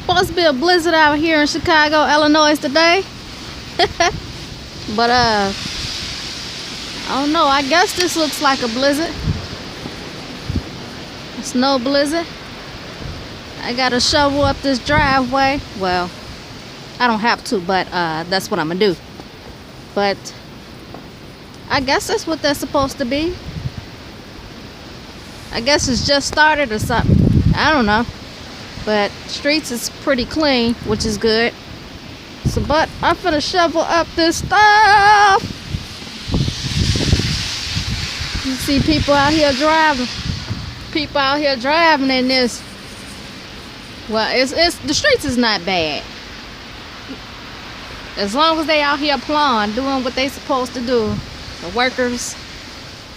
supposed to be a blizzard out here in Chicago, Illinois today. But I don't know. I guess this looks like a blizzard. A snow blizzard. I gotta shovel up this driveway. Well, I don't have to, but that's what I'm gonna do. But I guess that's what they're supposed to be. I guess it's just started or something. I don't know. But streets is pretty clean, which is good. So, but I'm finna shovel up this stuff. You see people out here driving. People out here driving in this. Well, it's the streets is not bad. As long as they out here plowing, doing what they supposed to do, the workers,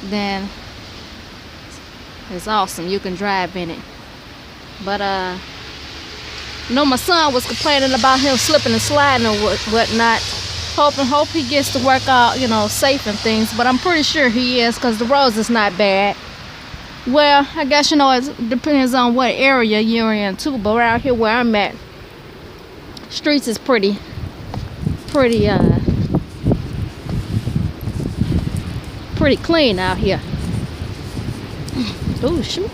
then it's awesome. You can drive in it. But you know, my son was complaining about him slipping and sliding and whatnot. Hope he gets to work out, you know, safe and things. But I'm pretty sure he is, because the roads is not bad. Well, I guess, you know, it depends on what area you're in too. But right here where I'm at, streets is pretty clean out here. Oh shoot.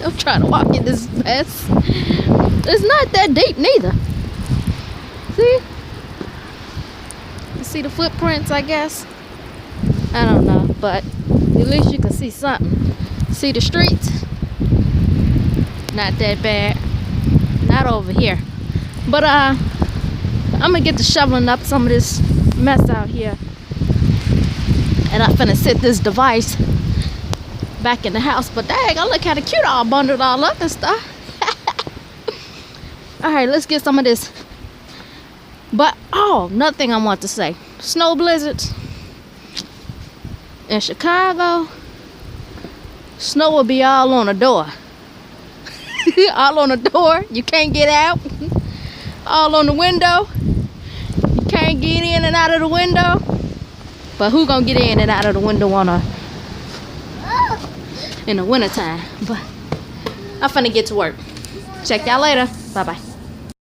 I'm trying to walk in this mess. It's not that deep neither. See? You see the footprints, I guess? I don't know, but at least you can see something. See the streets? Not that bad. Not over here. But I'm gonna get to shoveling up some of this mess out here. And I'm finna set this device back in the house. But dang, I look kind of cute all bundled all up and stuff. Alright, let's get some of this. But oh, another thing I want to say. Snow blizzards in Chicago, snow will be all on the door. All on the door. You can't get out. All on the window. You can't get in and out of the window. But who gonna get in and out of the window in the wintertime? But I'm finna get to work. Check y'all later. Bye bye.